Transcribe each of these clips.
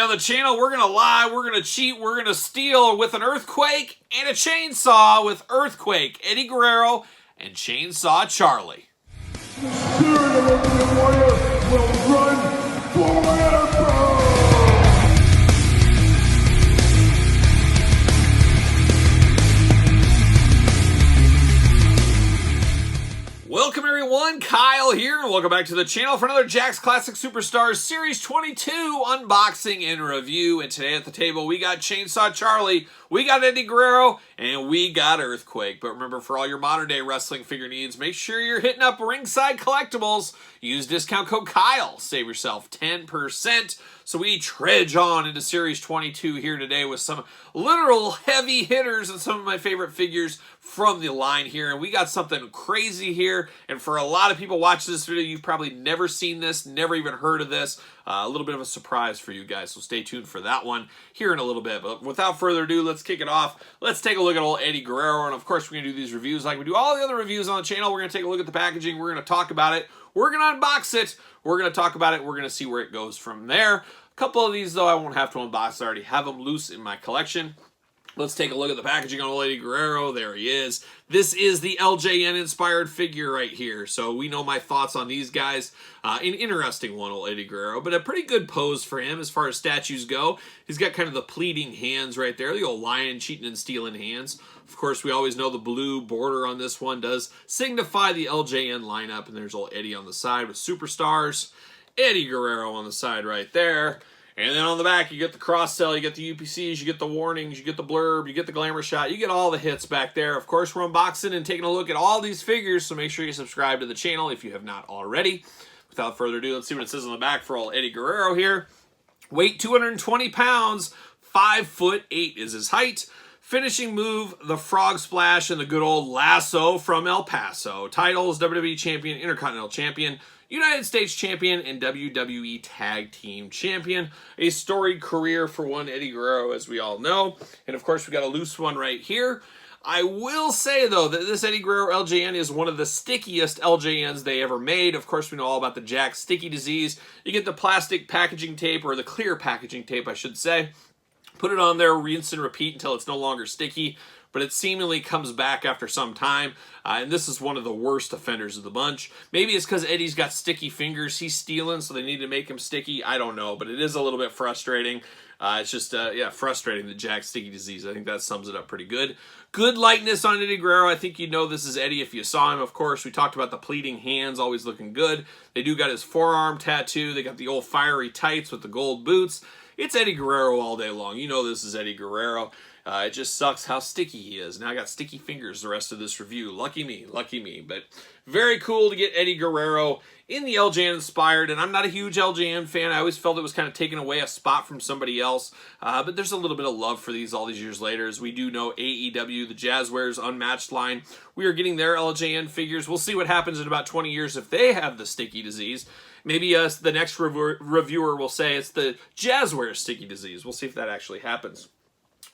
on the channel, we're going to lie, we're going to cheat, we're going to steal with an earthquake and a chainsaw with Earthquake, Eddie Guerrero, and Chainsaw Charlie. The spirit of Ultimate Warrior will run forever! Welcome everyone, Kyle here, and welcome back to the channel for another Jack's Classic Superstars Series 22 unboxing and review. And today at the table we got Chainsaw Charlie, we got Eddie Guerrero, and we got Earthquake. But remember, for all your modern day wrestling figure needs, make sure you're hitting up Ringside Collectibles. Use discount code Kyle, save yourself 10%. So we trudge on into Series 22 here today with some literal heavy hitters and some of my favorite figures from the line here. And we got something crazy here. And for a lot of people watching this video, you've probably never seen this, never even heard of this. A little bit of a surprise for you guys, so stay tuned for that one here in a little bit. But without further ado, let's kick it off. Let's take a look at old Eddie Guerrero. And of course, we're going to do these reviews like we do all the other reviews on the channel. We're going to take a look at the packaging. We're going to talk about it. We're going to unbox it. We're going to talk about it. We're going to see where it goes from there. A couple of these, though, I won't have to unbox. I already have them loose in my collection. Let's take a look at the packaging on old Eddie Guerrero. There he is. This is the LJN-inspired figure right here. So we know my thoughts on these guys. An interesting one, old Eddie Guerrero, but a pretty good pose for him as far as statues go. He's got kind of the pleading hands right there, the old lion cheating and stealing hands. Of course, we always know the blue border on this one does signify the LJN lineup, and there's old Eddie on the side with Superstars. Eddie Guerrero on the side right there. And then on the back, you get the cross-sell, you get the UPCs, you get the warnings, you get the blurb, you get the glamour shot, you get all the hits back there. Of course, we're unboxing and taking a look at all these figures, so make sure you subscribe to the channel if you have not already. Without further ado, let's see what it says on the back for old Eddie Guerrero here. Weight 220 pounds, 5'8" is his height. Finishing move, the Frog Splash and the good old lasso from El Paso. Titles, WWE Champion, Intercontinental Champion, United States Champion, and WWE Tag Team Champion. A storied career for one Eddie Guerrero, as we all know. And of course, we got a loose one right here. I will say, though, that this Eddie Guerrero LJN is one of the stickiest LJNs they ever made. Of course, we know all about the Jack sticky disease. You get the plastic packaging tape, or the clear packaging tape, I should say. Put it on there, rinse and repeat until it's no longer sticky. But it seemingly comes back after some time, and this is one of the worst offenders of the bunch. Maybe it's because Eddie's got sticky fingers. He's stealing, so they need to make him sticky. I don't know, but it is a little bit frustrating. It's just, yeah, frustrating, the Jack sticky disease. I think that sums it up pretty good. Good likeness on Eddie Guerrero. I think you know this is Eddie if you saw him. Of course, we talked about the pleating hands, always looking good. They do got his forearm tattoo. They got the old fiery tights with the gold boots. It's Eddie Guerrero all day long. You know this is Eddie Guerrero. It just sucks how sticky he is. Now I got sticky fingers the rest of this review. Lucky me, lucky me. But very cool to get Eddie Guerrero in the LJN inspired. And I'm not a huge LJN fan. I always felt it was kind of taking away a spot from somebody else. But there's a little bit of love for these all these years later. As we do know AEW, the Jazzwares Unmatched line, we are getting their LJN figures. We'll see what happens in about 20 years if they have the sticky disease. Maybe the next reviewer will say it's the Jazzwares sticky disease. We'll see if that actually happens.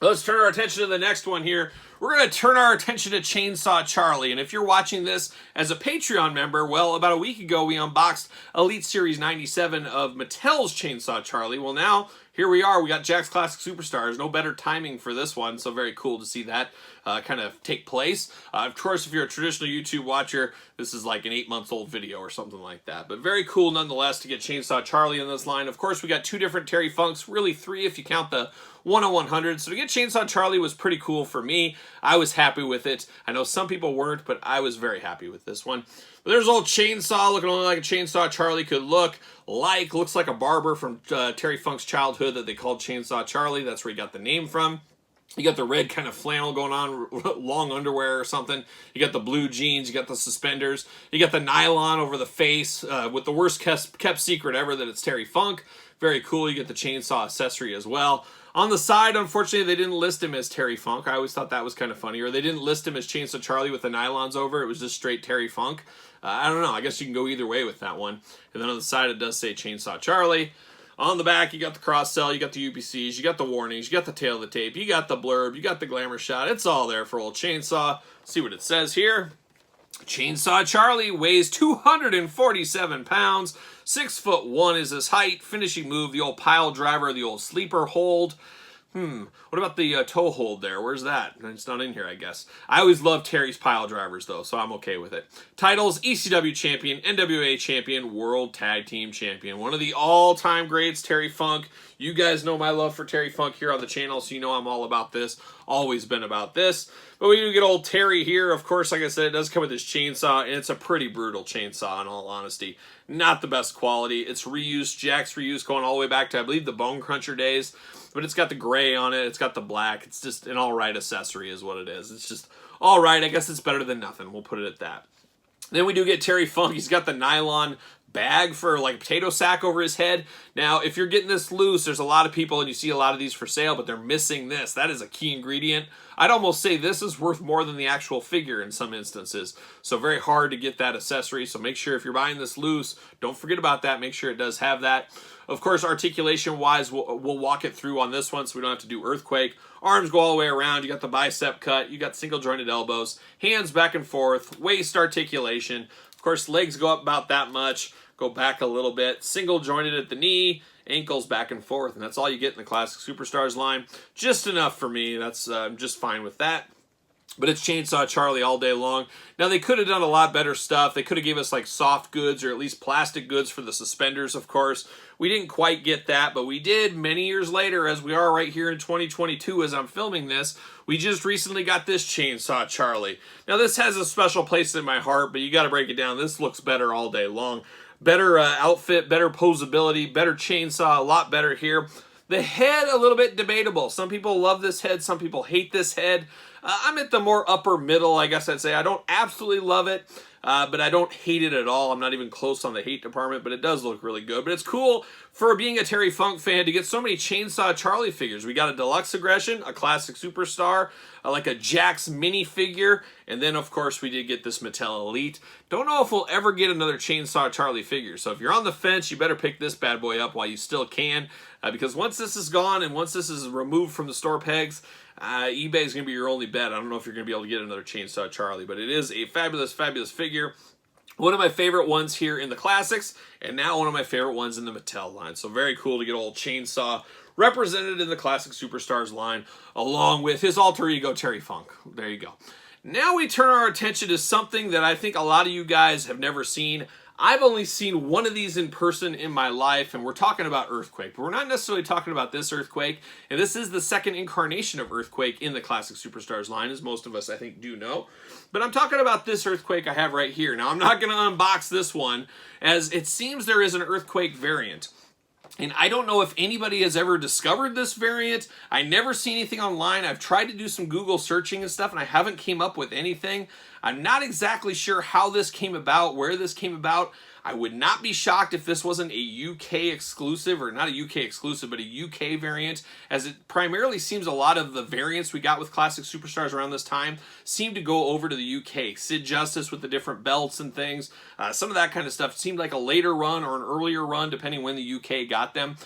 Let's turn our attention to the next one here. We're going to turn our attention to Chainsaw Charlie. And if you're watching this as a Patreon member, well, about a week ago, we unboxed Elite Series 97 of Mattel's Chainsaw Charlie. Well, now, here we are. We got Jack's Classic Superstars. No better timing for this one, so very cool to see that kind of take place. Of course, if you're a traditional YouTube watcher, this is like an 8-month-old video or something like that. But very cool, nonetheless, to get Chainsaw Charlie in this line. Of course, we got 2 different Terry Funks, really 3 if you count the 1/100. So to get Chainsaw Charlie was pretty cool for me. I was happy with it. I know some people weren't, but I was very happy with this one. But there's old Chainsaw looking only like a Chainsaw Charlie could look like. Looks like a barber from Terry Funk's childhood that they called Chainsaw Charlie. That's where he got the name from. You got the red kind of flannel going on, long underwear or something. You got the blue jeans. You got the suspenders. You got the nylon over the face with the worst kept secret ever that it's Terry Funk. Very cool. You get the chainsaw accessory as well. On the side, unfortunately, they didn't list him as Terry Funk. I always thought that was kind of funny. Or they didn't list him as Chainsaw Charlie with the nylons over. It was just straight Terry Funk. I don't know. I guess you can go either way with that one. And then on the side, it does say Chainsaw Charlie. On the back, you got the cross-sell, you got the UPCs, you got the warnings, you got the tail of the tape, you got the blurb, you got the glamour shot. It's all there for old Chainsaw. See what it says here. Chainsaw Charlie weighs 247 pounds. 6'1" is his height. Finishing move, the old pile driver, the old sleeper hold. What about the toe hold there? Where's that? It's not in here, I guess. I always love Terry's pile drivers, though, so I'm okay with it. Titles, ECW champion, NWA champion, World Tag Team champion. One of the all-time greats, Terry Funk. You guys know my love for Terry Funk here on the channel, so you know I'm all about this. Always been about this. But we do get old Terry here. Of course, like I said, it does come with his chainsaw, and it's a pretty brutal chainsaw, in all honesty. Not the best quality. It's reused, Jack's reused, going all the way back to, I believe, the Bone Cruncher days. But it's got the gray on it. It's got the black. It's just an all-right accessory is what it is. It's just all right. I guess it's better than nothing. We'll put it at that. Then we do get Terry Funk. He's got the nylon bag for like potato sack over his head. Now, if you're getting this loose, there's a lot of people, and you see a lot of these for sale, but they're missing this. That is a key ingredient. I'd almost say this is worth more than the actual figure in some instances. So very hard to get that accessory. So make sure if you're buying this loose, don't forget about that. Make sure it does have that. Of course, articulation-wise, we'll walk it through on this one so we don't have to do Earthquake. Arms go all the way around. You got the bicep cut. You got single-jointed elbows. Hands back and forth. Waist articulation. Of course, legs go up about that much. Go back a little bit. Single-jointed at the knee. Ankles back and forth. And that's all you get in the Classic Superstars line. Just enough for me. That's I'm just fine with that. But it's Chainsaw Charlie all day long. Now, they could have done a lot better stuff. They could have gave us, like, soft goods or at least plastic goods for the suspenders, of course. We didn't quite get that, but we did many years later, as we are right here in 2022 as I'm filming this. We just recently got this Chainsaw Charlie. Now, this has a special place in my heart, but you got to break it down. This looks better all day long. Better outfit, better posability, better chainsaw, a lot better here. The head, a little bit debatable. Some people love this head. Some people hate this head. I'm at the more upper middle, I guess I'd say. I don't absolutely love it, but I don't hate it at all. I'm not even close on the hate department, but it does look really good. But it's cool for being a Terry Funk fan to get so many Chainsaw Charlie figures. We got a Deluxe Aggression, a Classic Superstar, like a Jax minifigure, and then, of course, we did get this Mattel Elite. Don't know if we'll ever get another Chainsaw Charlie figure, so if you're on the fence, you better pick this bad boy up while you still can, because once this is gone and once this is removed from the store pegs, eBay is going to be your only bet. I don't know if you're going to be able to get another Chainsaw Charlie, but it is a fabulous, fabulous figure. One of my favorite ones here in the Classics, and now one of my favorite ones in the Mattel line. So very cool to get old Chainsaw represented in the Classic Superstars line, along with his alter ego, Terry Funk. There you go. Now we turn our attention to something that I think a lot of you guys have never seen. I've only seen one of these in person in my life, and we're talking about Earthquake, but we're not necessarily talking about this Earthquake, and this is the second incarnation of Earthquake in the Classic Superstars line, as most of us, I think, do know. But I'm talking about this Earthquake I have right here. Now, I'm not going to unbox this one, as it seems there is an Earthquake variant. And I don't know if anybody has ever discovered this variant. I never see anything online. I've tried to do some Google searching and stuff, and I haven't came up with anything. I'm not exactly sure how this came about, where this came about. I would not be shocked if this wasn't a UK exclusive, or not a UK exclusive, but a UK variant, as it primarily seems a lot of the variants we got with Classic Superstars around this time seem to go over to the UK. Sid Justice with the different belts and things, some of that kind of stuff seemed like a later run or an earlier run, depending when the UK got them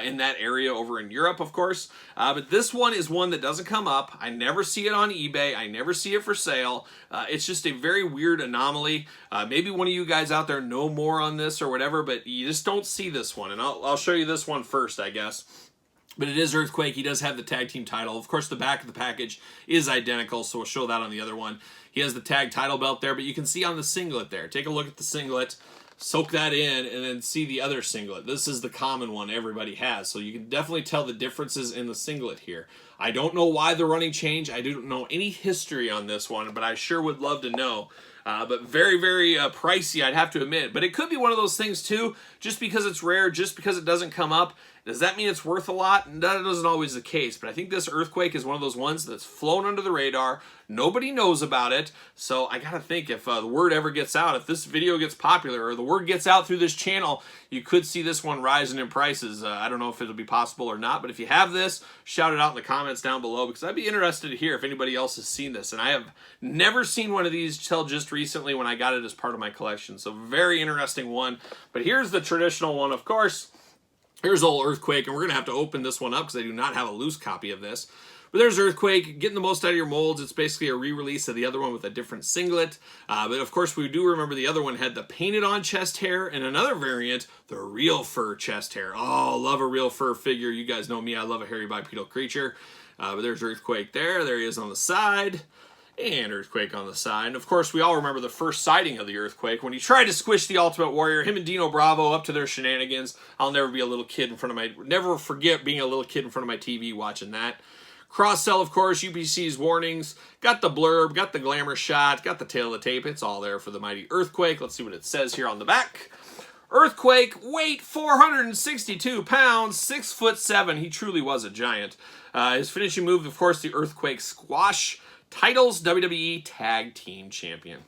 in that area over in Europe, of course. But this one is one that doesn't come up. I never see it on eBay. I never see it for sale. It's just a very weird anomaly. Maybe one of you guys out there know more on this or whatever, but you just don't see this one. And I'll show you this one first, I guess. But it is Earthquake. He does have the tag team title. Of course, the back of the package is identical, so we'll show that on the other one. He has the tag title belt there, but you can see on the singlet there. Take a look at the singlet, soak that in, and then see the other singlet. This is the common one everybody has, so you can definitely tell the differences in the singlet here. I don't know why the running change. I don't know any history on this one, but I sure would love to know. But very, very pricey, I'd have to admit. But it could be one of those things, too, just because it's rare, just because it doesn't come up. Does that mean it's worth a lot? That isn't always the case, but I think this Earthquake is one of those ones that's flown under the radar. Nobody knows about it, so I gotta think if the word ever gets out, if this video gets popular or the word gets out through this channel, you could see this one rising in prices. I don't know if it'll be possible or not, but if you have this, shout it out in the comments down below, because I'd be interested to hear if anybody else has seen this, and I have never seen one of these till just recently when I got it as part of my collection, so very interesting one. But here's the traditional one, of course. Here's old Earthquake, and we're going to have to open this one up because I do not have a loose copy of this. But there's Earthquake, getting the most out of your molds. It's basically a re-release of the other one with a different singlet. But of course, we do remember the other one had the painted-on chest hair, and another variant, the real fur chest hair. Oh, love a real fur figure. You guys know me. I love a hairy bipedal creature. But there's Earthquake there. There he is on the side. And Earthquake on the side. And of course, we all remember the first sighting of the Earthquake when he tried to squish the Ultimate Warrior. Him and Dino Bravo up to their shenanigans. I'll never be a little kid in front of my... Never forget being a little kid in front of my TV watching that. Cross-sell, of course, UPC's warnings. Got the blurb, got the glamour shot, got the tail of the tape. It's all there for the mighty Earthquake. Let's see what it says here on the back. Earthquake, weight 462 pounds, 6'7". He truly was a giant. His finishing move, of course, the Earthquake Squash. Titles, WWE Tag Team Champion.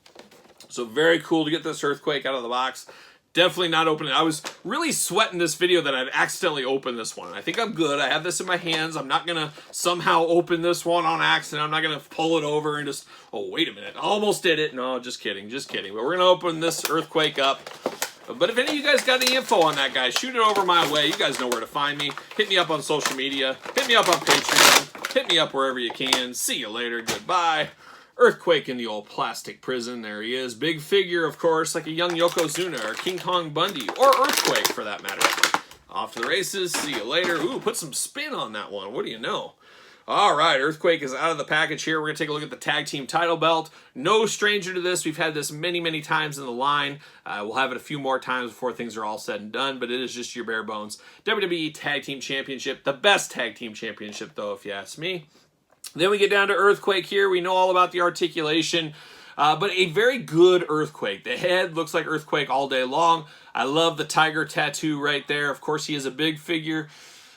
So very cool to get this Earthquake out of the box. Definitely not opening it. I was really sweating this video that I'd accidentally opened this one. I think I'm good. I have this in my hands. I'm not going to somehow open this one on accident. I'm not going to pull it over and just, oh, wait a minute. I almost did it. No, just kidding. Just kidding. But we're going to open this Earthquake up. But if any of you guys got any info on that guy, shoot it over my way. You guys know where to find me. Hit me up on social media. Hit me up on Patreon. Hit me up wherever you can. See you later. Goodbye. Earthquake in the old plastic prison. There he is. Big figure, of course, like a young Yokozuna or King Kong Bundy or Earthquake for that matter. Off to the races. See you later. Ooh, put some spin on that one. What do you know? All right, Earthquake is out of the package here. We're going to take a look at the tag team title belt. No stranger to this. We've had this many, many times in the line. We'll have it a few more times before things are all said and done, but it is just your bare bones. WWE Tag Team Championship. The best tag team championship, though, if you ask me. Then we get down to Earthquake here. We know all about the articulation, but a very good Earthquake. The head looks like Earthquake all day long. I love the tiger tattoo right there. Of course, he is a big figure.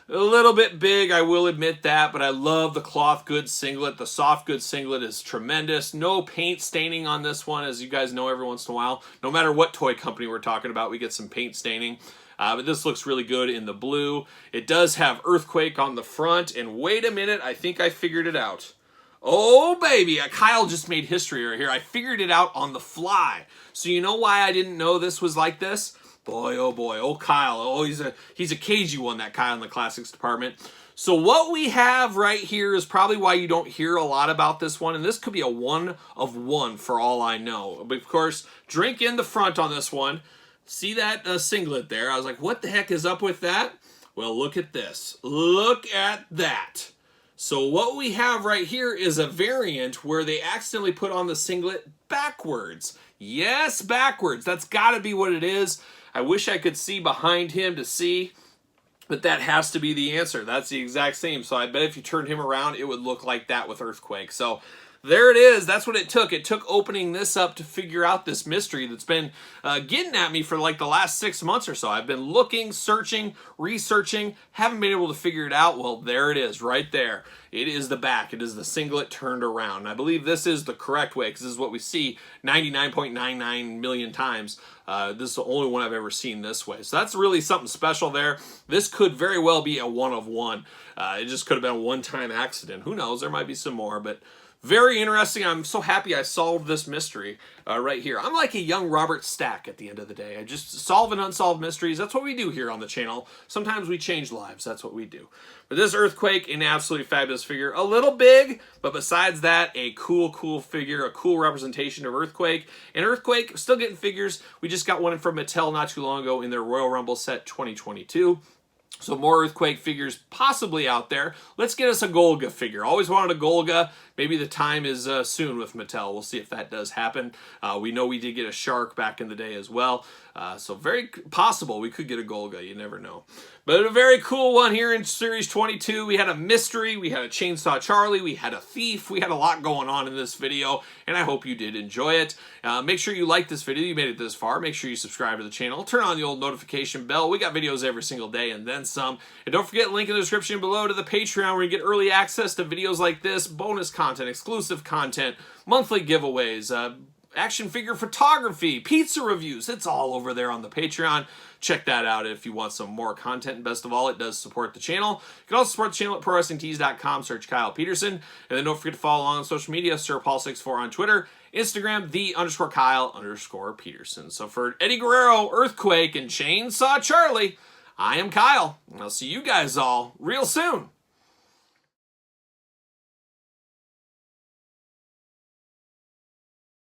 A little bit big, I will admit that, but I love the cloth goods singlet. The soft goods singlet is tremendous. No paint staining on this one, as you guys know every once in a while. No matter what toy company we're talking about, we get some paint staining. But this looks really good in the blue. It does have Earthquake on the front, and wait a minute, I think I figured it out. Oh, baby, Kyle just made history right here. I figured it out on the fly. So you know why I didn't know this was like this? Boy, oh Kyle, oh he's a cagey one, that Kyle in the classics department. So what we have right here is probably why you don't hear a lot about this one, and this could be a 1 of 1 for all I know. But of course, drink in the front on this one. See that singlet there? I was like, what the heck is up with that? Well, look at this. Look at that. So what we have right here is a variant where they accidentally put on the singlet backwards. Yes, backwards. That's got to be what it is. I wish I could see behind him to see, but that has to be the answer. That's the exact same. So I bet if you turned him around, it would look like that with Earthquake. So there it is. That's what it took. It took opening this up to figure out this mystery that's been getting at me for like the last 6 months or so. I've been looking, searching, researching, haven't been able to figure it out. Well, there it is right there. It is the back. It is the singlet turned around. And I believe this is the correct way because this is what we see 99.99 million times. This is the only one I've ever seen this way. So that's really something special there. This could very well be a 1 of 1. It just could have been a one-time accident. Who knows? There might be some more, but very interesting. I'm so happy I solved this mystery right here. I'm like a young Robert Stack at the end of the day. I just solve and unsolved mysteries. That's what we do here on the channel. Sometimes we change lives. That's what we do. But this Earthquake, an absolutely fabulous figure. A little big, but besides that, a cool figure, a cool representation of Earthquake. And Earthquake, still getting figures. We just got one from Mattel not too long ago in their Royal Rumble set 2022. So more Earthquake figures possibly out there. Let's get us a Golga figure. Always wanted a Golga. Maybe the time is soon with Mattel. We'll see if that does happen. We know we did get a Shark back in the day as well. So very possible we could get a Golga. You never know. But a very cool one here in Series 22. We had a mystery. We had a Chainsaw Charlie. We had a thief. We had a lot going on in this video. And I hope you did enjoy it. Make sure you like this video. You made it this far. Make sure you subscribe to the channel. Turn on the old notification bell. We got videos every single day and then some. And don't forget, link in the description below to the Patreon where you get early access to videos like this, bonus content, exclusive content, monthly giveaways, action figure photography, pizza reviews. It's all over there on the Patreon. Check that out if you want some more content. And best of all, it does support the channel. You can also support the channel at ProWrestlingTees.com. Search Kyle Peterson. And then don't forget to follow along on social media. SirPaul64 on Twitter. Instagram, _Kyle_Peterson. So for Eddie Guerrero, Earthquake, and Chainsaw Charlie, I am Kyle, and I'll see you guys all real soon.